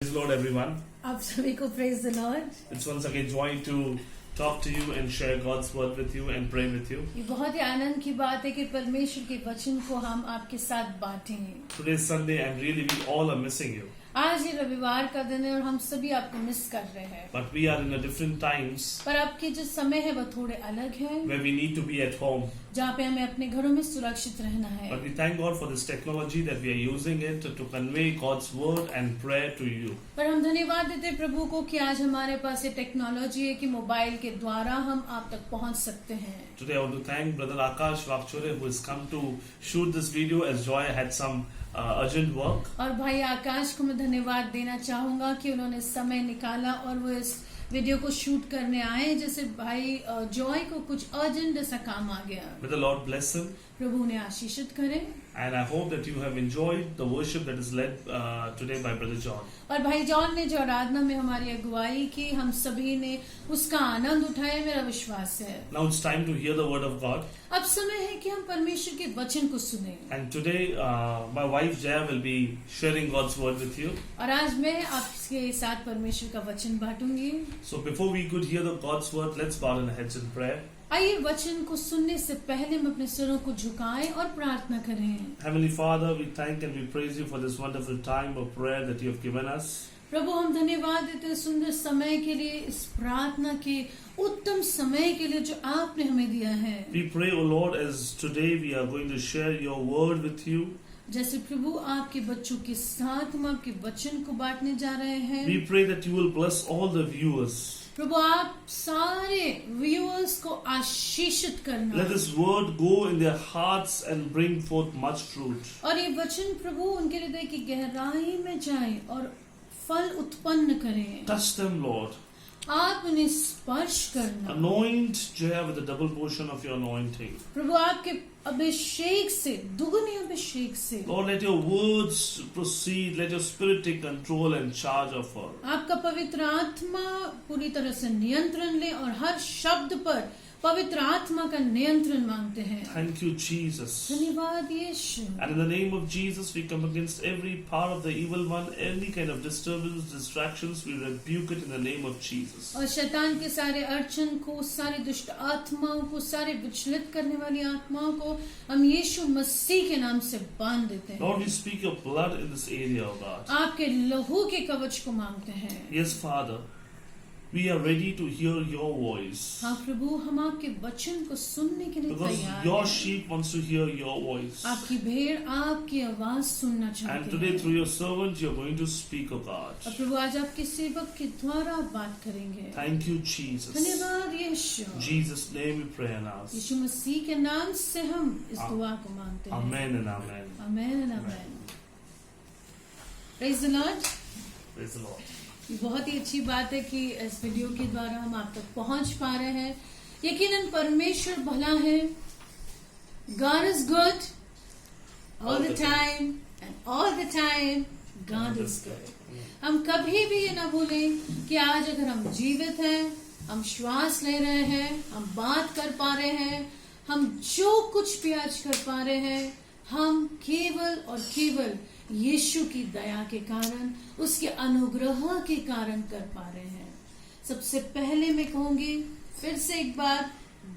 Praise the Lord, everyone. आप सभी को praise the Lord. It's once again joy to talk to you and share God's word with you and pray with you. ये बहुत ही आनंद की बात है कि परमेश्वर के वचन को हम आपके साथ बांटेंगे. Today is Sunday and really we all are missing you. आज ये रविवार का दिन है और हम सभी आपको मिस कर रहे हैं. But we are in a different times. पर आपके जो समय है वो थोड़े अलग है. Where we need to be at home. जहाँ पे हमें अपने घरों में सुरक्षित रहना है. But we thank God for this technology that we are using it to convey God's word and prayer to you. पर हम धन्यवाद देते हैं प्रभु को कि आज हमारे पास ये टेक्नोलॉजी है कि मोबाइल के द्वारा हम आप तक पहुँच सकते हैं. Today I want to thank Brother Akash Vakchure who has come to shoot this video as Joy had some urgent work. और भाई आकाश को मैं धन्यवाद देना चाहूँगा कि उन्होंने समय निकाला और वो इस वीडियो को शूट करने आए. जैसे भाई जॉय को कुछ अर्जेंट ऐसा काम आ गया. May the Lord bless him. प्रभु उन्हें आशीषित करे. And I hope that you have enjoyed the worship that is led today by Brother John. और भाई जॉन ने जो आराधना में हमारी अगुवाई की, हम सभी ने उसका आनंद उठाया, मेरा विश्वास है. Now it's time to hear the word of God. अब समय है कि हम परमेश्वर के वचन को सुने. And today my wife Jaya will be sharing God's word with you. और आज मैं आपके साथ परमेश्वर का वचन बांटूंगी. So before we could hear the God's word, let's bow our heads in prayer. आइए वचन को सुनने से पहले हम अपने सिरों को झुकाएं और प्रार्थना करें. Heavenly Father, we thank and we praise you for this wonderful time of prayer that you have given us. प्रभु हम धन्यवाद देते हैं सुंदर समय के लिए, इस प्रार्थना के उत्तम समय के लिए जो आपने हमें दिया है. We pray, O Lord, as today we are going to share your word with you. जैसे प्रभु आपके बच्चों के साथ हम आपके वचन को बांटने जा रहे हैं. We pray that you will bless all the viewers. प्रभु आप सारे व्यूअर्स को आशीषित करना. Let this word go in their hearts and bring forth much fruit. और ये वचन प्रभु उनके हृदय की गहराई में जाए और फल उत्पन्न करे. Touch them, Lord. आप उन्हें स्पर्श करना. Anoint Jaya with a double portion of your anointing. प्रभु आपके अभिषेक से, दुगने अभिषेक से. Lord, let your words proceed. Let your spirit take control and charge of her. आपका पवित्र आत्मा पूरी तरह से नियंत्रण ले और हर शब्द पर पवित्र आत्मा का नियंत्रण मांगते हैं. Thank you, Jesus. धन्यवाद यीशु. And in the name of Jesus, we come against every power of the evil one, any kind of disturbance, distractions, we rebuke it in the name of Jesus. और शैतान के सारे अड़चन को, सारे दुष्ट आत्माओं को, सारे विचलित करने वाली आत्माओं को हम यीशु मसीह के नाम से बांध देते हैं. Lord, we speak your blood in this area, O God. आपके लहू के कवच को मांगते हैं. Yes, Father. We are ready to hear your voice. हाँ प्रभु, हम आपके वचन को सुनने के लिए Because तैयार your हैं. sheep wants to hear your voice. आपकी भेड़ आपकी आवाज सुनना And चाहती today है. through your servant, you're going to speak, O God. और प्रभु आज आपके सेवक के द्वारा आप बात करेंगे. Thank you, Jesus. धन्यवाद यीशु. In Jesus' name we pray and ask. यीशु मसीह के नाम से हम इस दुआ को मांगते हैं. Amen and amen. Amen and amen. Praise the Lord. Praise the Lord. ये बहुत ही अच्छी बात है कि इस वीडियो के द्वारा हम आप तक पहुंच पा रहे हैं. यकीनन परमेश्वर भला है. God is good all the time and all the time God is good. हम कभी भी ये ना भूलें कि आज अगर हम जीवित हैं, हम श्वास ले रहे हैं, हम बात कर पा रहे हैं, हम जो कुछ भी आज कर पा रहे हैं, हम केवल और केवल यीशु की दया के कारण, उसके अनुग्रह के कारण कर पा रहे हैं. सबसे पहले मैं कहूंगी फिर से एक बार,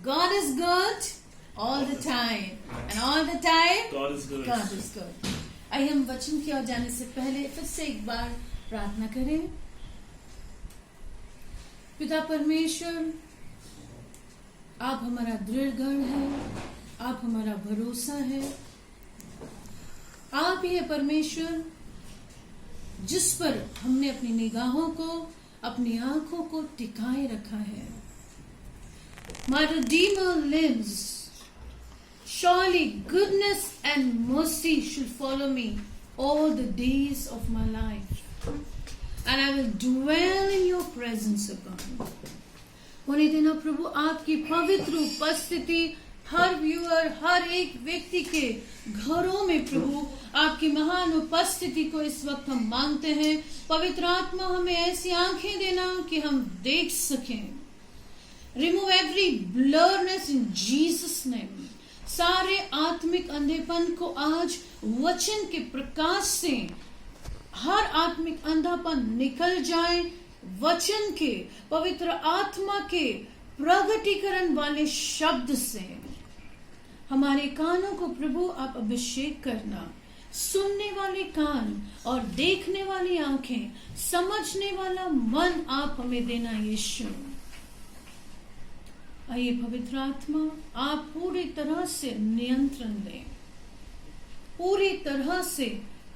God is good all the time and all the time God is good. God is good. आइए हम वचन की ओर जाने से पहले फिर से एक बार प्रार्थना करें. पिता परमेश्वर, आप हमारा दृढ़ गढ़ है, आप हमारा भरोसा है. आप ही है परमेश्वर जिस पर हमने अपनी निगाहों को, अपनी आंखों को टिकाए रखा है. My Redeemer lives. Surely goodness and mercy shall follow me all the days of my life, and I will dwell in your presence, O God. होने देना प्रभु आपकी पवित्र उपस्थिति हर व्यूअर, हर एक व्यक्ति के घरों में प्रभु आपकी महान उपस्थिति को इस वक्त हम मांगते हैं. पवित्र आत्मा हमें ऐसी आंखें देना कि हम देख सकें. Remove every blurriness in Jesus' name. सारे आत्मिक अंधेपन को आज वचन के प्रकाश से हर आत्मिक अंधापन निकल जाए, वचन के, पवित्र आत्मा के प्रगटीकरण वाले शब्द से हमारे कानों को प्रभु आप अभिषेक करना, सुनने वाले कान और देखने वाली आंखें, समझने वाला मन आप हमें देना यीशु। आइए पवित्र आत्मा आप पूरी तरह से नियंत्रण दें, पूरी तरह से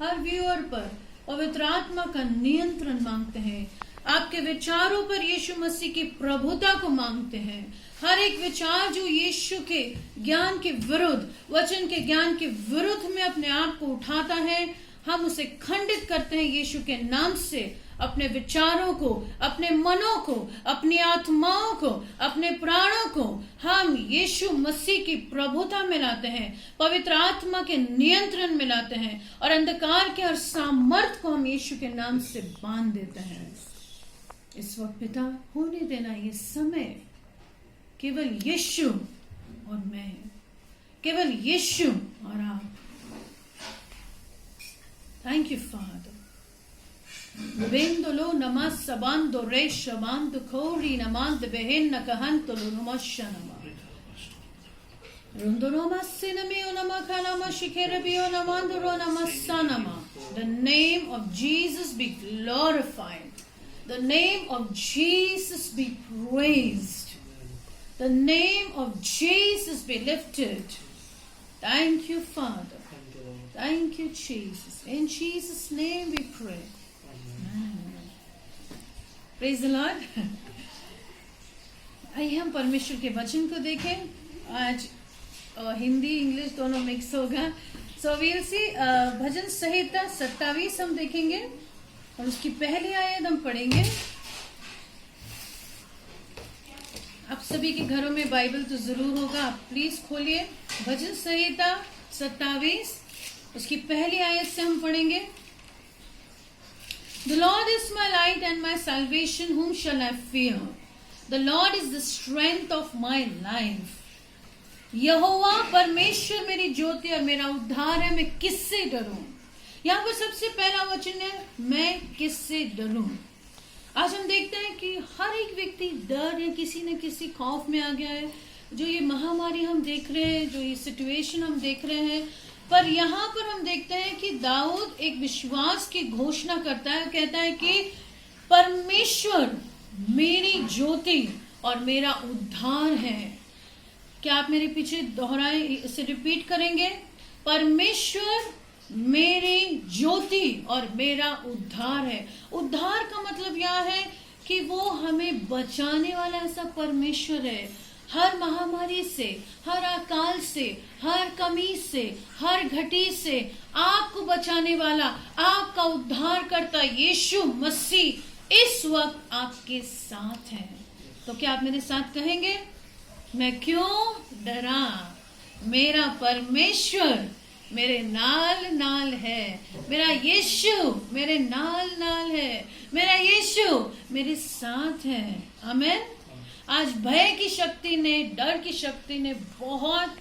हर व्यूअर पर पवित्र आत्मा का नियंत्रण मांगते हैं, आपके विचारों पर यीशु मसीह की प्रभुता को मांगते हैं। हर एक विचार जो यीशु के ज्ञान के विरुद्ध, वचन के ज्ञान के विरुद्ध में अपने आप को उठाता है, हम उसे खंडित करते हैं यीशु के नाम से। अपने विचारों को, अपने मनों को, अपनी आत्माओं को, अपने प्राणों को हम यीशु मसीह की प्रभुता में लाते हैं, पवित्र आत्मा के नियंत्रण में लाते हैं और अंधकार के हर सामर्थ को हम यीशु के नाम से बांध देते हैं। इस वक्त पिता होने देना ये समय केवल यीशु और मैं, केवल यीशु और आप। Thank you father. Vendolo namas sabando re shamando kori namand behenna kahantolo namashanama. Rundonomas siname onamakanama shikerabio namandoro namasanama. The name of Jesus be glorified. The name of Jesus be praised. The name of Jesus be lifted. Thank you, Father. Thank you, Jesus. In Jesus' name we pray. Praise the Lord. आइए हम परमेश्वर के वचन को देखें। आज Hindi English दोनों mix होगा। सो वील सी भजन संहिता 27 हम देखेंगे और उसकी पहली आयत हम पढ़ेंगे। आप सभी के घरों में बाइबल तो जरूर होगा, आप प्लीज खोलिए भजन संहिता 27, उसकी पहली आयत से हम पढ़ेंगे। The Lord is my light and my salvation, whom shall I fear? The Lord is the strength of my life. यहोवा परमेश्वर मेरी ज्योति और मेरा उद्धार है, मैं किससे डरूं? यहाँ पर सबसे पहला वचन है, मैं किससे डरूं। आज हम देखते हैं कि हर एक व्यक्ति डर या किसी न किसी खौफ में आ गया है। जो ये महामारी हम देख रहे हैं, जो ये सिचुएशन हम देख रहे हैं, पर यहाँ पर हम देखते हैं कि दाऊद एक विश्वास की घोषणा करता है, कहता है कि परमेश्वर मेरी ज्योति और मेरा उद्धार है। क्या आप मेरे पीछे दोहराएं, इसे रिपीट करेंगे? परमेश्वर मेरी ज्योति और मेरा उद्धार है। उद्धार का मतलब यह है कि वो हमें बचाने वाला ऐसा परमेश्वर है। हर महामारी से, हर अकाल से, हर कमी से, हर घटी से आपको बचाने वाला, आपका उद्धार करता यीशु मसीह इस वक्त आपके साथ है। तो क्या आप मेरे साथ कहेंगे, मैं क्यों डरा, मेरा परमेश्वर मेरे नाल नाल है, मेरा यीशु मेरे नाल नाल है, मेरा यीशु मेरे साथ है। आमीन। आज भय की शक्ति ने, डर की शक्ति ने बहुत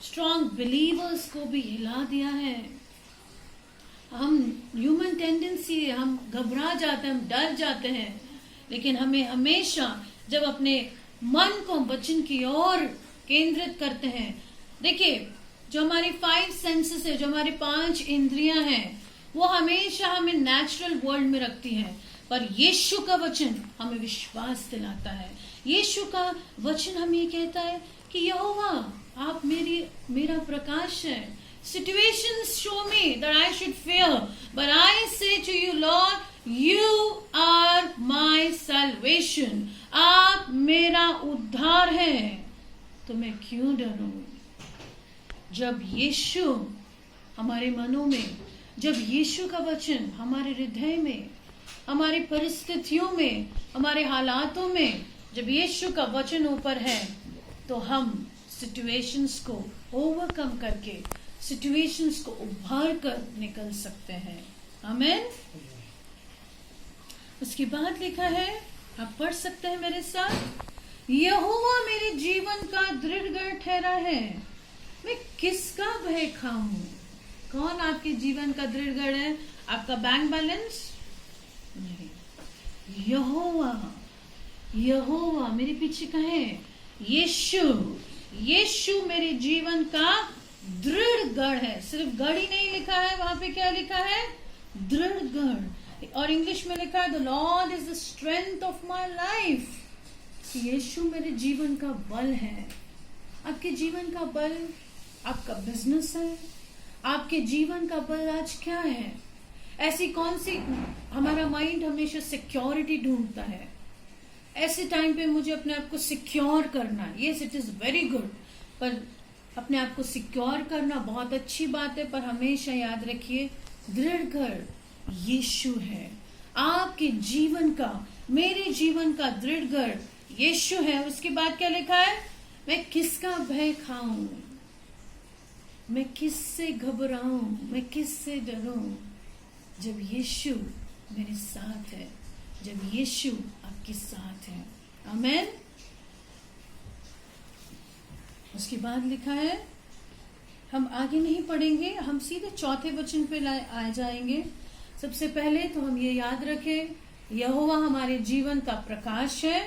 स्ट्रॉन्ग बिलीवर्स को भी हिला दिया है। हम ह्यूमन टेंडेंसी है, हम घबरा जाते हैं, हम डर जाते हैं, लेकिन हमें हमेशा जब अपने मन को वचन की ओर केंद्रित करते हैं, देखिए जो हमारी 5 सेंसेस है, जो हमारी 5 इंद्रियां हैं, वो हमेशा हमें नेचुरल वर्ल्ड में रखती हैं, पर यीशु का वचन हमें विश्वास दिलाता है। यीशु का वचन हमें ये कहता है कि यहोवा आप मेरा प्रकाश है। Situations show me that I should fear, but I say to you, Lord, you are my salvation. आप मेरा उद्धार है, तो मैं क्यों डरूं? जब यीशु हमारे मनों में, जब यीशु का वचन हमारे हृदय में, हमारी परिस्थितियों में, हमारे हालातों में, जब यीशु का वचन ऊपर है, तो हम सिचुएशंस को ओवरकम करके, सिचुएशंस को उभार कर निकल सकते हैं। आमीन। उसके बाद लिखा है, आप पढ़ सकते हैं मेरे साथ, यहोवा मेरे जीवन का दृढ़ गढ़ ठहरा है, मैं किसका भय खाऊं? कौन आपके जीवन का दृढ़ गढ़ है? आपका बैंक बैलेंस नहीं। यहोवा, यहोवा मेरे पीछे कहे, यीशु, यीशु मेरे जीवन का दृढ़ गढ़ है। सिर्फ गढ़ ही नहीं लिखा है, वहां पे क्या लिखा है? दृढ़ गढ़। और इंग्लिश में लिखा है the lord is the strength of my life. यीशु मेरे जीवन का बल है। आपके जीवन का बल आपका बिजनेस है। आपके जीवन का बल आज क्या है? ऐसी कौन सी, हमारा माइंड हमेशा सिक्योरिटी ढूंढता है। ऐसे टाइम पे मुझे अपने आप को सिक्योर करना, yes it is very good, पर अपने आप को सिक्योर करना बहुत अच्छी बात है, पर हमेशा याद रखिए दृढ़ गढ़ यीशु है। आपके जीवन का, मेरे जीवन का दृढ़ गढ़ यीशु है। उसके बाद क्या लिखा है? मैं किसका भय खाऊं, मैं किससे घबराऊं, मैं किससे डरूं, जब यीशु मेरे साथ है, जब यीशु आपके साथ है। आमेन। उसके बाद लिखा है, हम आगे नहीं पढ़ेंगे, हम सीधे चौथे वचन पे आ जाएंगे। सबसे पहले तो हम ये याद रखें, यहोवा हमारे जीवन का प्रकाश है,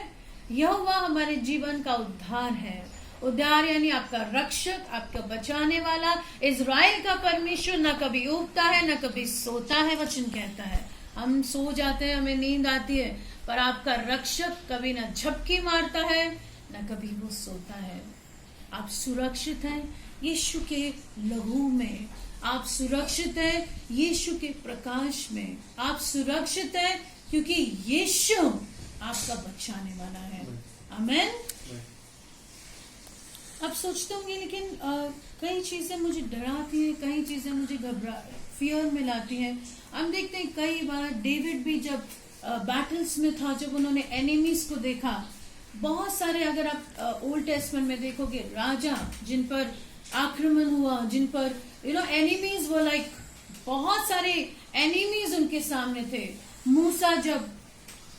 यहोवा हमारे जीवन का उद्धार है। उद्धार यानी आपका रक्षक, आपका बचाने वाला। इज़राइल का परमेश्वर न कभी उगता है न कभी सोता है, वचन कहता है। हम सो जाते हैं, हमें नींद आती है, पर आपका रक्षक कभी न झपकी मारता है न कभी वो सोता है। आप सुरक्षित हैं यीशु के लहू में, आप सुरक्षित हैं यीशु के प्रकाश में, आप सुरक्षित हैं क्योंकि यीशु आपका बचाने वाला है। आमेन। अब सोचते होंगे लेकिन कई चीजें मुझे डराती हैं, कई चीजें मुझे फियर में लाती हैं। हम देखते हैं कई बार डेविड भी जब बैटल्स में था, जब उन्होंने एनिमीज को देखा, बहुत सारे, अगर आप ओल्ड टेस्टमेंट में देखोगे, राजा जिन पर आक्रमण हुआ, जिन पर एनिमीज वो लाइक बहुत सारे एनिमीज उनके सामने थे। मूसा जब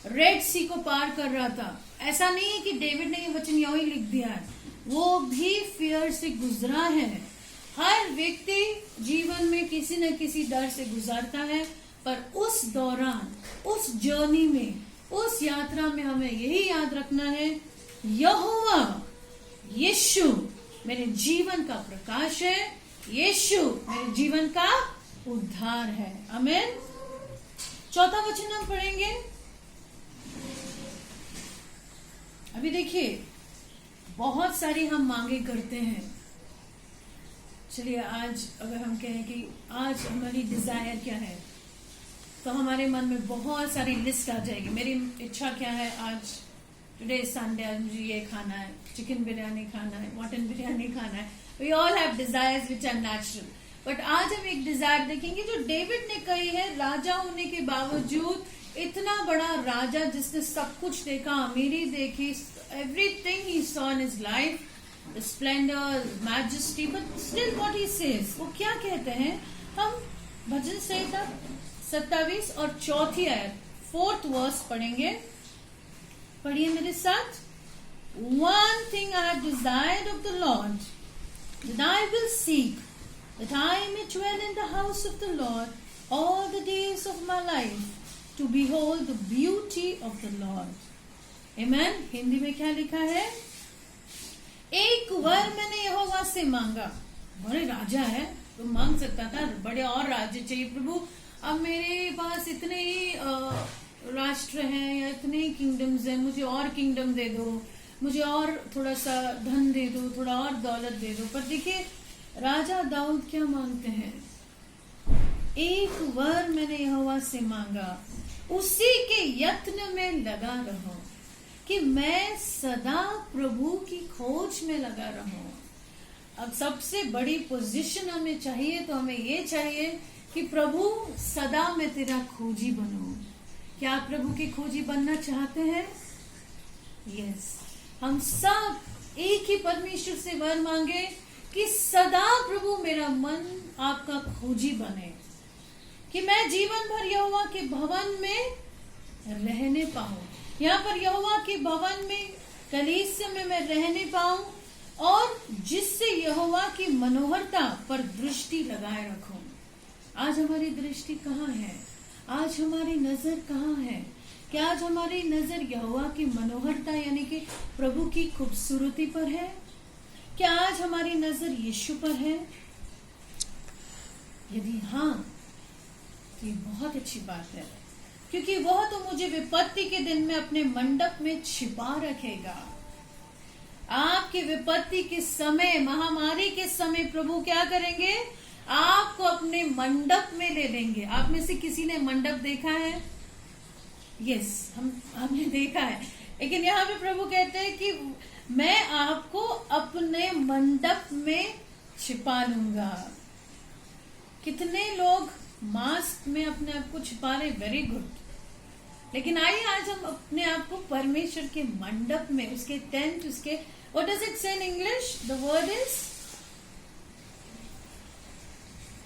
रेड सी को पार कर रहा था, ऐसा नहीं है कि डेविड ने ये वचन यही लिख दिया है, वो भी फियर से गुजरा है। हर व्यक्ति जीवन में किसी न किसी डर से गुजरता है, पर उस दौरान, उस जर्नी में, उस यात्रा में हमें यही याद रखना है, यहोवा यीशु मेरे जीवन का प्रकाश है, यीशु मेरे जीवन का उद्धार है। आमेन। चौथा वचन हम पढ़ेंगे। अभी देखिए, बहुत सारी हम मांगे करते हैं। चलिए आज अगर हम कहें कि आज हमारी डिजायर क्या है, तो हमारे मन में बहुत सारी लिस्ट आ जाएगी। मेरी इच्छा क्या है, आज टुडे संडे, आज मुझे ये खाना है, चिकन बिरयानी खाना है, मटन बिरयानी खाना है। We all have desires which are natural, but आज हम एक डिजायर देखेंगे जो डेविड ने कही है। राजा होने के बावजूद, इतना बड़ा राजा जिसने सब कुछ देखा, अमीरी देखी, everything he saw in his life, the splendor, majesty, but still what he says, वो क्या कहते हैं? हम भजन संहिता 27 और चौथी आयत, 4th वर्स पढ़ेंगे। पढ़िए मेरे साथ। One thing I have desired of the Lord, that I will seek, that I may dwell in the house of the Lord all the days of my life, to behold the beauty of the Lord. Amen. Hindi में क्या लिखा है? एक वर मैंने यहोवा से मांगा। बड़े राजा है तो मांग सकता था, बड़े और राज्य चाहिए प्रभु। अब मेरे पास इतने ही राष्ट्र हैं या इतने ही किंगडम्स हैं, मुझे और किंगडम दे दो, मुझे और थोड़ा सा धन दे दो, थोड़ा और दौलत दे दो। पर देखिए राजा दाऊद क्या मांगते हैं? एक वर मैंने यहोवा से मांगा, उसी के यत्न में लगा रहो, कि मैं सदा प्रभु की खोज में लगा रहूं। अब सबसे बड़ी पोजीशन हमें चाहिए, तो हमें ये चाहिए कि प्रभु सदा मैं तेरा खोजी बनूं। क्या आप प्रभु की खोजी बनना चाहते हैं? यस। हम सब एक ही परमेश्वर से वर मांगे कि सदा प्रभु मेरा मन आपका खोजी बने, कि मैं जीवन भर यहोवा के भवन में रहने पाऊं। यहाँ पर यहोवा के भवन में, कलीसिया में मैं रहने पाऊं, और जिससे यहोवा की मनोहरता पर दृष्टि लगाए रखूं। आज हमारी दृष्टि कहाँ है? आज हमारी नजर कहाँ है? क्या आज हमारी नजर यहोवा की मनोहरता यानी कि प्रभु की खूबसूरती पर है? क्या आज हमारी नजर यीशु पर है? यदि हाँ, तो ये बहुत अच्छी बात है, क्योंकि वह तो मुझे विपत्ति के दिन में अपने मंडप में छिपा रखेगा। आपकी विपत्ति के समय, महामारी के समय प्रभु क्या करेंगे? आपको अपने मंडप में ले लेंगे। आप में से किसी ने मंडप देखा है? यस, हमने देखा है। लेकिन यहाँ पे प्रभु कहते हैं कि मैं आपको अपने मंडप में छिपा लूंगा। कितने लोग मास्क में अपने आप को छिपा रहे? Very good. लेकिन आइए आज हम अपने आप को परमेश्वर के मंडप में, उसके टेंट, उसके व्हाट डज इट से in English? The word is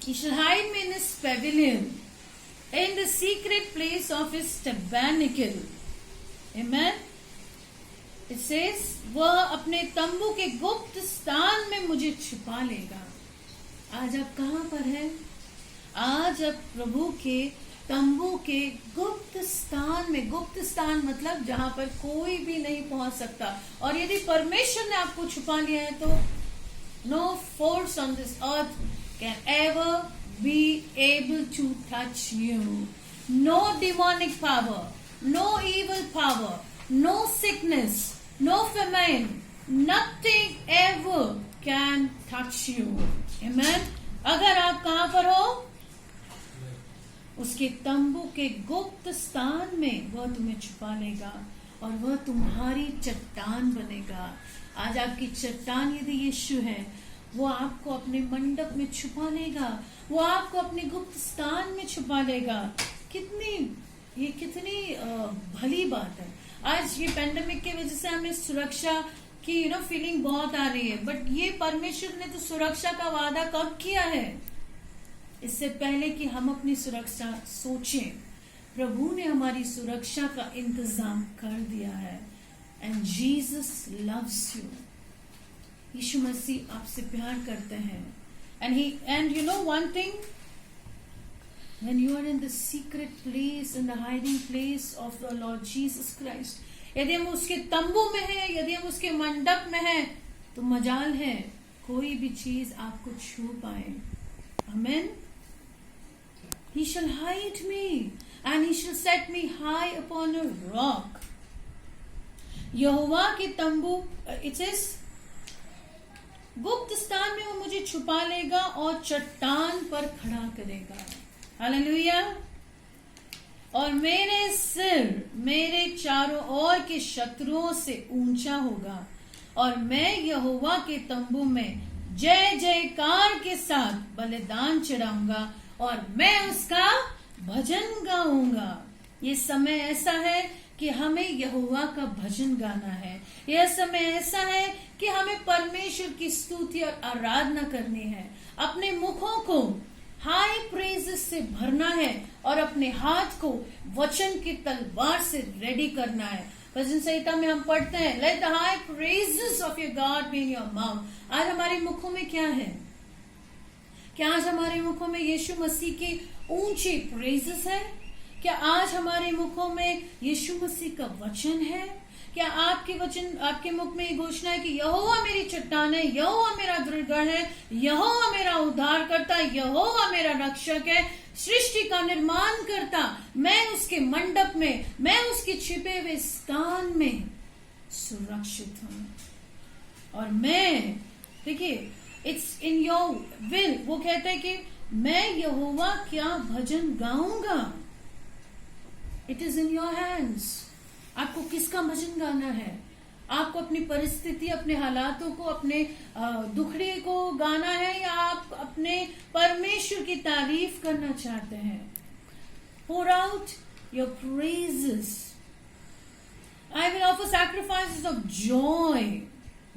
He shall hide me in his pavilion, in the secret place of his tabernacle. Amen. It says, वह अपने तंबू के गुप्त स्थान में मुझे छिपा लेगा। आज आप कहाँ पर हैं? आज आप प्रभु के तंबू के गुप्त स्थान में। गुप्त स्थान मतलब जहां पर कोई भी नहीं पहुंच सकता। और यदि परमेश्वर ने आपको छुपा लिया है तो no force on this earth can ever be able to touch you. No demonic power, no evil power, no sickness, no famine, nothing ever can touch you. Amen. अगर आप कहां पर हो? उसके तंबू के गुप्त स्थान में वह तुम्हें छुपा लेगा और वह तुम्हारी चट्टान बनेगा। आज आपकी चट्टान यदि यीशु है, वो आपको अपने मंडप में छुपा लेगा, वो आपको अपने गुप्त स्थान में छुपा लेगा। कितनी भली बात है। आज ये पेंडेमिक की वजह से हमें सुरक्षा की फीलिंग बहुत आ रही है, बट ये परमेश्वर ने तो सुरक्षा का वादा कब किया है? इससे पहले कि हम अपनी सुरक्षा सोचें, प्रभु ने हमारी सुरक्षा का इंतजाम कर दिया है। And Jesus loves you. यीशु मसीह आपसे प्यार करते हैं। And you know one thing, when you are in the secret place, in the hiding place of the Lord Jesus Christ, यदि हम उसके तंबू में हैं, यदि हम उसके मंडप में हैं, तो मजाल है कोई भी चीज आपको छू पाए। Amen. He shall hide me and he shall set me high upon a rock. यहोवा के तंबू, it says, गुप्त स्थान में वो मुझे छुपा लेगा और चट्टान पर खड़ा करेगा। हालेलुया। और मेरे सिर मेरे चारों ओर के शत्रुओं से ऊंचा होगा और मैं यहोवा के तंबू में जय जयकार के साथ बलिदान चढ़ाऊंगा और मैं उसका भजन गाऊंगा। ये समय ऐसा है कि हमें यहोवा का भजन गाना है। यह समय ऐसा है कि हमें परमेश्वर की स्तुति और आराधना करनी है। अपने मुखों को हाई प्रेजेस से भरना है और अपने हाथ को वचन की तलवार से रेडी करना है। भजन संहिता में हम पढ़ते हैं, let the high praises of your God be in your mouth. आज हमारे मुखों में क्या है? क्या आज हमारे मुखों में यीशु मसीह की ऊंची प्रेजेस है? क्या आज हमारे मुखों में यीशु मसीह का वचन है? क्या आपके मुख में ये घोषणा है कि यहोवा मेरी चट्टान है, यहोवा मेरा दृढ़गढ़ है, यहोवा मेरा उद्धार करता, यहोवा मेरा रक्षक है, सृष्टि का निर्माण करता, मैं उसके मंडप में, मैं उसके छिपे हुए स्थान में सुरक्षित हूं। और मैं, देखिए, इट्स इन योर विल। वो कहते हैं कि मैं यहोवा क्या भजन गाऊंगा। It is in your hands. आपको किसका भजन गाना है? आपको अपनी परिस्थिति, अपने हालातों को, अपने दुखड़े को गाना है या आप अपने परमेश्वर की तारीफ करना चाहते हैं? pour out your praises. I will offer sacrifices of joy.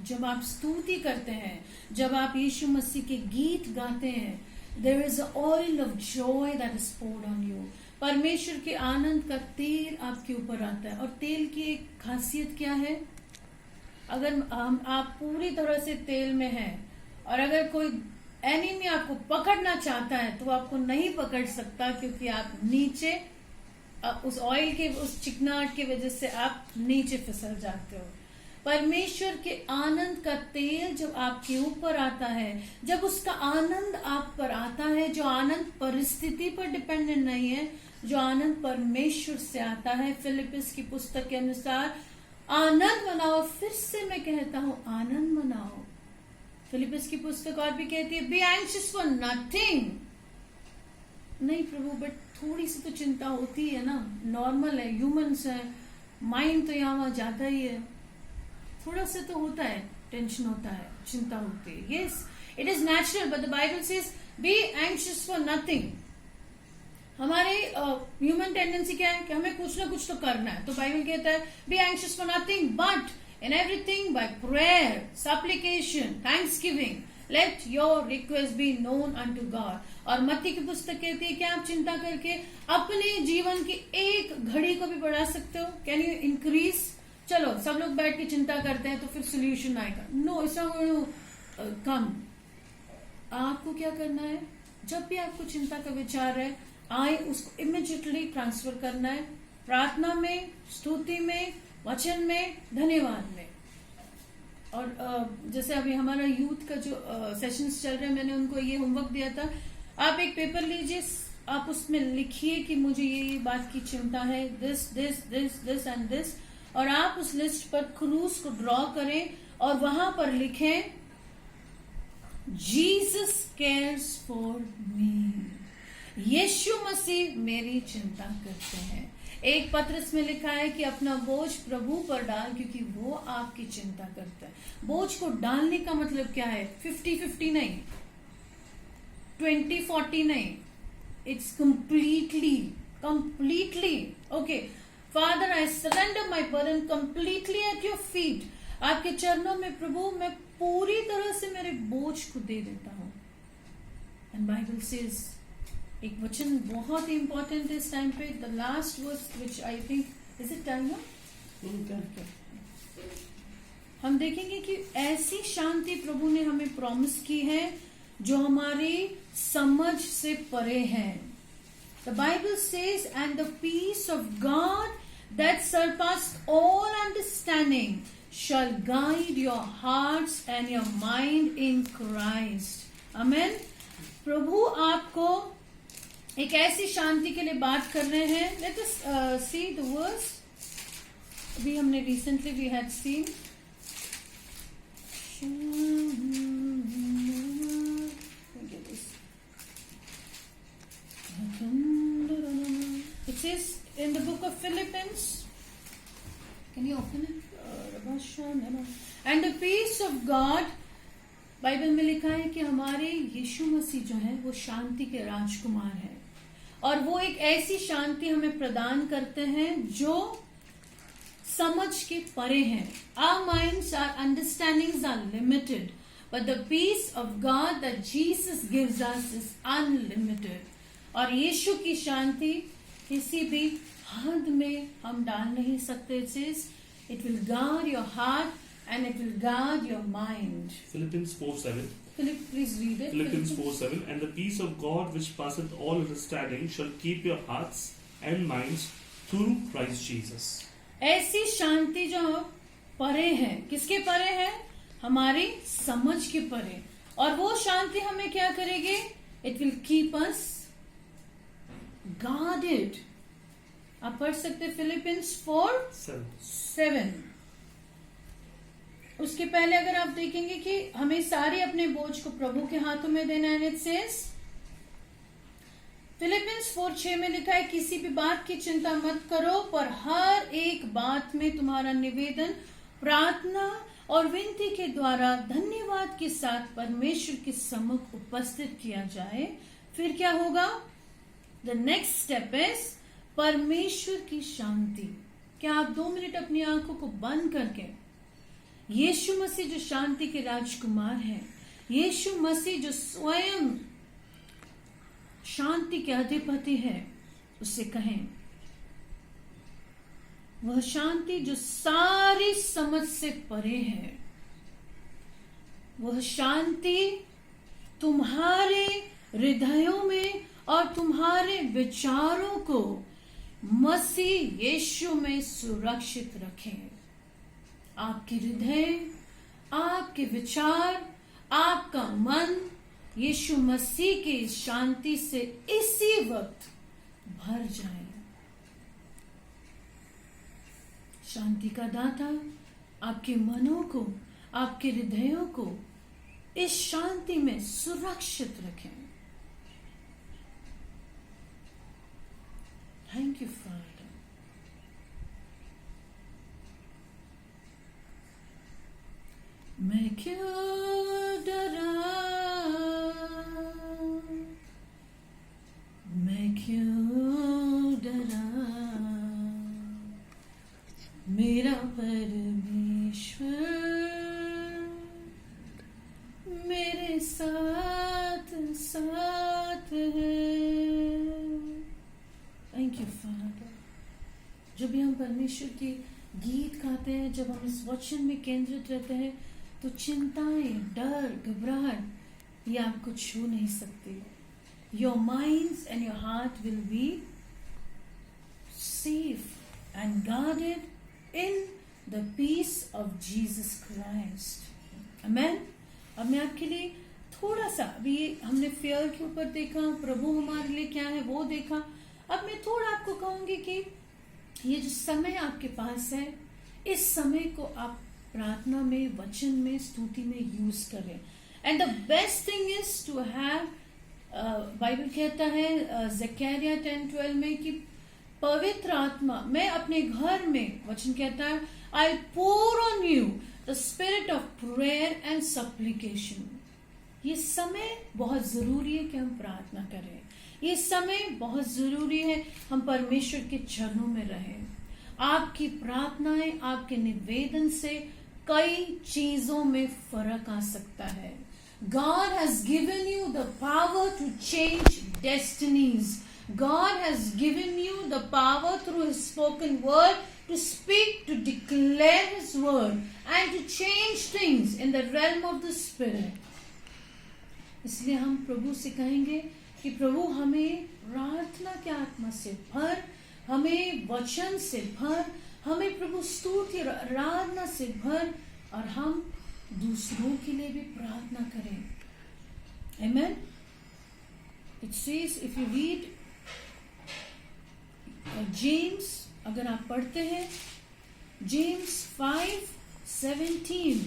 जब आप स्तुति करते हैं, जब आप यीशु मसीह के गीत गाते हैं, there is an oil of joy that is poured on you. परमेश्वर के आनंद का तेल आपके ऊपर आता है। और तेल की एक खासियत क्या है? अगर आप पूरी तरह से तेल में हैं और अगर कोई एनिमी आपको पकड़ना चाहता है तो आपको नहीं पकड़ सकता, क्योंकि आप नीचे उस ऑयल के उस चिकनाहट की वजह से आप नीचे फिसल जाते हो। परमेश्वर के आनंद का तेल जब आपके ऊपर आता है, जब उसका आनंद आप पर आता है, जो आनंद परिस्थिति पर डिपेंडेंट नहीं है, जो आनंद परमेश्वर से आता है, फिलिपिस की पुस्तक के अनुसार आनंद मनाओ। फिर से मैं कहता हूं, आनंद मनाओ। फिलिपिस की पुस्तक और भी कहती है, बी एंग्शियस फॉर नथिंग। नहीं प्रभु, बट थोड़ी सी तो चिंता होती है ना, नॉर्मल है, ह्यूमंस है, माइंड तो यहाँ वहां जाता ही है, थोड़ा सा तो होता है, टेंशन होता है, चिंता होती है। Yes, it is natural, but the Bible says be anxious for nothing. हमारे ह्यूमन टेंडेंसी क्या है कि हमें कुछ ना कुछ तो करना है, तो बाइबल कहता है be anxious for nothing but in everything by prayer, supplication, thanksgiving, let your request be known unto God. और मत्ती की पुस्तक कहती है कि आप चिंता करके अपने जीवन की एक घड़ी को भी बढ़ा सकते हो। Can you increase? चलो सब लोग बैठ के चिंता करते हैं तो फिर सोल्यूशन आएगा। No, it's not come. आपको क्या करना है, जब भी आपको चिंता का विचार है आए, उसको इमीडिएटली ट्रांसफर करना है प्रार्थना में, स्तुति में, वचन में, धन्यवाद में। और जैसे अभी हमारा यूथ का जो सेशंस चल रहे हैं, मैंने उनको ये होमवर्क दिया था, आप एक पेपर लीजिए, आप उसमें लिखिए कि मुझे ये बात की चिंता है, this this this this and this, और आप उस लिस्ट पर क्रूज को ड्रॉ करें और वहां पर लिखें, जीसस केयर्स फॉर मी। यीशु मसीह मेरी चिंता करते हैं। एक पत्रस में लिखा है कि अपना बोझ प्रभु पर डाल, क्योंकि वो आपकी चिंता करता है। बोझ को डालने का मतलब क्या है? 50-50 नहीं, 20-40 नहीं, it's completely okay. Father, I surrender my burden completely at your feet. आपके चरणों में प्रभु मैं पूरी तरह से मेरे बोझ को दे देता हूं। एंड बाइबल सेज, एक वचन बहुत ही इंपॉर्टेंट है इस टाइम पे, the last verse which I think, is it time? हम देखेंगे कि ऐसी शांति प्रभु ने हमें प्रॉमिस की है जो हमारी समझ से परे है। The Bible says, and the peace of God that surpass all understanding shall guide your hearts and your mind in Christ. Amen. प्रभु आपको एक ऐसी शांति के लिए बात कर रहे हैं। Let us see the verse. अभी हमने recently we had seen. It says in the book of Philippians. Can you open it? And the peace of God, Bible में लिखा है कि हमारे यीशु मसीह जो है वो शांति के राजकुमार है, और वो एक ऐसी शांति हमें प्रदान करते हैं जो समझ के परे है। Our minds, our understandings are limited, but the peace of God that Jesus gives us is unlimited. और यीशु की शांति किसी भी हद में हम डाल नहीं सकते। It will guard your heart and it will guard your mind. Philippians 4:7. Philip, please read it. Philippians 4:7. And the peace of God which passeth all understanding shall keep your hearts and minds through Christ Jesus. ऐसी शांति जो परे है, किसके परे है? हमारी समझ के परे। और वो शांति हमें क्या करेगी? It will keep us guarded. आप पढ़ सकते फिलिपियंस 4:7। उसके पहले अगर आप देखेंगे कि हमें सारे अपने बोझ को प्रभु के हाथों में देना है। इट सेज, फिलिपियंस 4:6 में लिखा है, किसी भी बात की चिंता मत करो, पर हर एक बात में तुम्हारा निवेदन प्रार्थना और विनती के द्वारा धन्यवाद के साथ परमेश्वर के सम्मुख उपस्थित किया जाए। फिर क्या होगा? द नेक्स्ट स्टेप इज परमेश्वर की शांति। क्या आप 2 मिनट अपनी आंखों को बंद करके, यीशु मसीह जो शांति के राजकुमार है, यीशु मसीह जो स्वयं शांति के अधिपति है, उससे कहें, वह शांति जो सारी समझ से परे है, वह शांति तुम्हारे हृदयों में और तुम्हारे विचारों को मसीह यीशु में सुरक्षित रखें। आपके हृदय, आपके विचार, आपका मन यीशु मसीह की शांति से इसी वक्त भर जाए। शांति का दाता आपके मनों को, आपके हृदयों को इस शांति में सुरक्षित रखें। Thank you father. मैं क्यों डरा, मैं क्यों डरा, मेरा परमेश्वर मेरे साथ साथ है। Thank you father. जब भी हम परमेश्वर के गीत गाते हैं, जब हम इस वचन में केंद्रित रहते हैं, तो चिंताएं, डर, घबराहट ये आपको छू नहीं सकती। Your minds and your heart will be safe and guarded in the peace of Jesus Christ. Amen. अब मैं आपके लिए थोड़ा सा, अभी हमने फेयर के ऊपर देखा, प्रभु हमारे लिए क्या है वो देखा। अब मैं थोड़ा आपको कहूंगी कि ये जो समय आपके पास है, इस समय को आप प्रार्थना में, वचन में, स्तुति में यूज करें। And the best thing is to have, Bible कहता है ज़करिया 10:12 में कि पवित्र आत्मा, मैं अपने घर में, वचन कहता है, आई pour on you the spirit of prayer and supplication. ये समय बहुत जरूरी है कि हम प्रार्थना करें। ये समय बहुत जरूरी है हम परमेश्वर के चरणों में रहें। आपकी प्रार्थनाएं, आपके निवेदन से कई चीजों में फर्क आ सकता है। God has given you the power to change destinies. God has given you the power through His spoken word to speak, to declare His word and to change things in the realm of the Spirit. इसलिए हम प्रभु से कहेंगे कि प्रभु हमें प्रार्थना के आत्मा से भर, हमें वचन से भर, हमें प्रभु स्तुति आराधना से भर, और हम दूसरों के लिए भी प्रार्थना करें। Amen. It says, if you read James, अगर आप पढ़ते हैं James 5:17,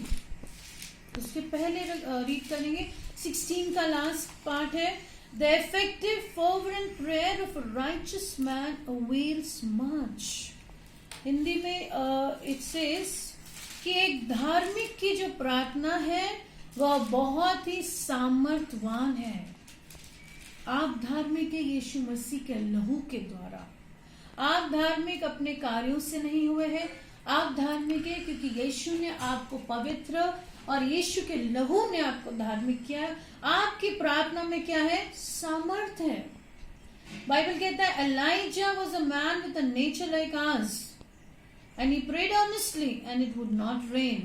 उसके पहले रीड करेंगे 16 का लास्ट पार्ट है, The effective fervent prayer of a righteous man avails much. Hindi में it says कि एक धार्मिक की जो प्रार्थना है वह बहुत ही सामर्थवान है। आप धार्मिक है यीशु मसीह के लहू के द्वारा। आप धार्मिक अपने कार्यों से नहीं हुए हैं, आप धार्मिक है क्योंकि यीशु ने आपको पवित्र, और यीशु के लहू ने आपको धार्मिक किया। आपकी प्रार्थना में क्या है? सामर्थ्य है। बाइबल कहता है Elijah was a man with a nature like ours and he prayed earnestly and it would not rain.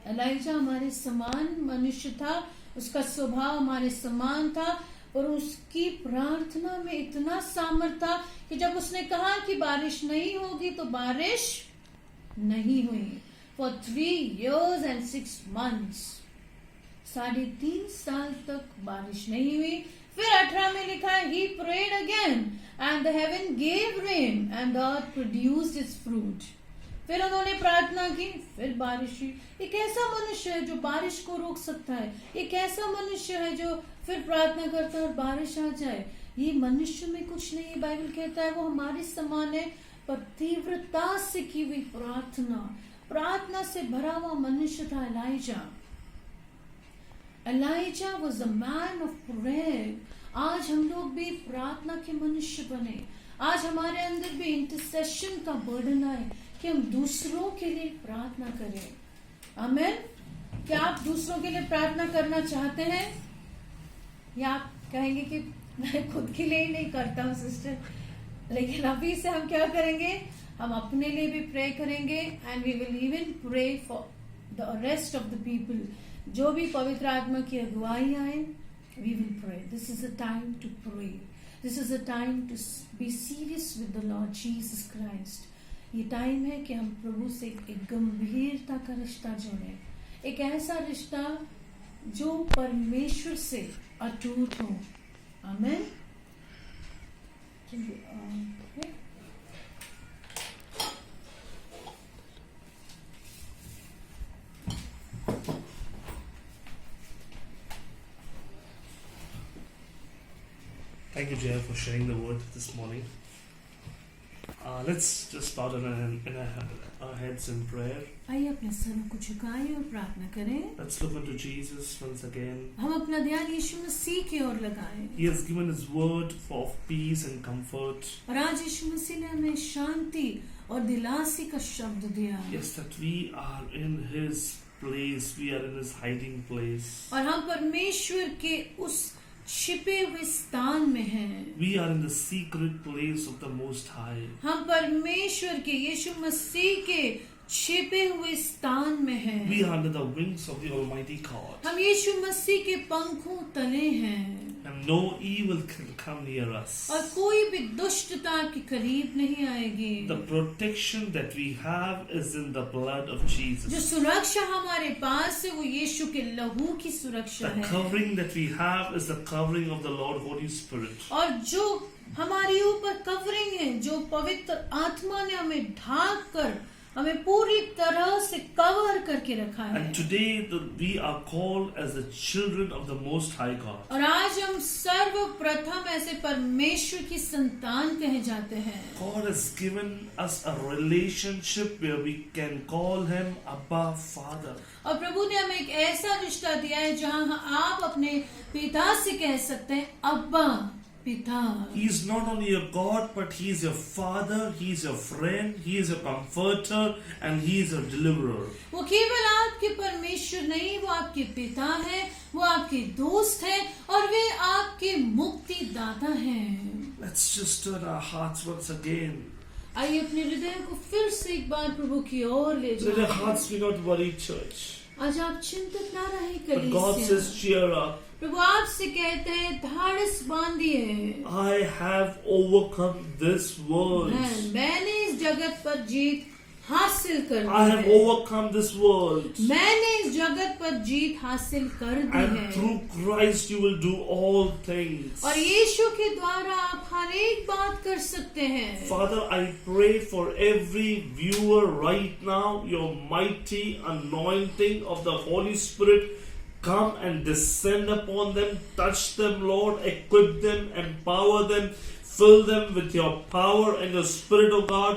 Elijah हमारे समान मनुष्य था, उसका स्वभाव हमारे समान था, और उसकी प्रार्थना में इतना सामर्थ्य था कि जब उसने कहा कि बारिश नहीं होगी तो बारिश नहीं हुई। For 3 years and 6 months, 3.5 साल तक बारिश नहीं हुई। फिर 18 में लिखा है he prayed again and the heaven gave rain and the earth produced its fruit. फिर उन्होंने प्रार्थना की, फिर बारिश हुई। एक ऐसा मनुष्य है जो बारिश को रोक सकता है, एक ऐसा मनुष्य है जो फिर प्रार्थना करता है और बारिश आ जाए। ये मनुष्य में कुछ नहीं है, बाइबल कहता है वो हमारे समान है, पर तीव्रता से की हुई प्रार्थना से भरा हुआ मनुष्य था Elijah. Elijah was a man of prayer. आज हम लोग भी प्रार्थना के मनुष्य बने। आज हमारे अंदर भी इंटरसेशन का बर्डन आए कि हम दूसरों के लिए प्रार्थना करें। आमीन। क्या आप दूसरों के लिए प्रार्थना करना चाहते हैं, या आप कहेंगे कि मैं खुद के लिए ही नहीं करता हूँ सिस्टर? लेकिन अभी से हम क्या करेंगे, हम अपने लिए भी प्रे करेंगे, and we will even pray for the rest of the people, जो भी पवित्र आत्मा की अगुवाई आए, we will pray. This is a time to pray. This is a time to be serious with the Lord Jesus Christ. ये time है कि हम प्रभु से एक गंभीरता का रिश्ता जोड़ें, एक ऐसा रिश्ता जो परमेश्वर से अटूट हो. आमेन. Thank you, Jaya, for sharing the word this morning. Let's just bow down in our heads in prayer. आइए अपने सरों को झुकाएं और प्रार्थना करें. Let's look unto Jesus once again. हम अपना ध्यान यीशु मसीह की ओर लगाएं. He has given His word for peace and comfort. और आज यीशु मसीह ने हमें शांति और दिलासी का शब्द दिया. Yes, that we are in His place. We are in His hiding place. और हम परमेश्वर के उस छिपे हुए स्थान में हैं. We are in the secret place of the Most High. हम परमेश्वर के यीशु मसीह के छिपे हुए स्थान में हैं. We are under the wings of the Almighty God. हम यीशु मसीह के पंखों तले हैं. And no evil can come near us. और कोई भी दुष्टता के करीब नहीं आएगी. The protection that we have is in the blood of जो Jesus. सुरक्षा हमारे पास है वो यीशु के लहू की सुरक्षा The है. covering that we have is the covering of the Lord Holy Spirit. और जो हमारे ऊपर कवरिंग है, जो पवित्र आत्मा ने हमें ढाक कर हमें पूरी तरह से कवर करके रखा है. And today we are called as the children of the Most High God. और आज हम सर्वप्रथम ऐसे परमेश्वर की संतान कहे जाते हैं. God has given us a relationship where we can call Him Abba Father. और प्रभु ने हमें एक ऐसा रिश्ता दिया है जहां आप अपने पिता से कह सकते हैं अब्बा पिता. He is not only your God, but He is your Father, He is your friend, He is your comforter, and He is your deliverer. वो केवल आपके परमेश्वर नहीं, वो आपके पिता हैं, वो आपके दोस्त हैं और वे आपके मुक्तिदाता हैं. Let's just turn our hearts once again. आइए अपने हृदय को फिर से एक बार प्रभु की ओर ले Let our जाएं. hearts be not worried, church. आज आप चिंतित ना रहे But God कलीसिया. says, cheer up. प्रभु आपसे कहते हैं धाड़स बांधिए. I have overcome this world. मैंने इस जगत पर जीत हासिल कर दी I have है. overcome this world. मैंने इस जगत पर जीत हासिल कर दी And है. through Christ you will do all things. और यीशु के द्वारा आप हर एक बात कर सकते हैं. Father, I pray for every viewer right now, your mighty anointing of the Holy Spirit come and descend upon them, touch them, Lord, equip them, empower them, fill them with your power and your Spirit, O God.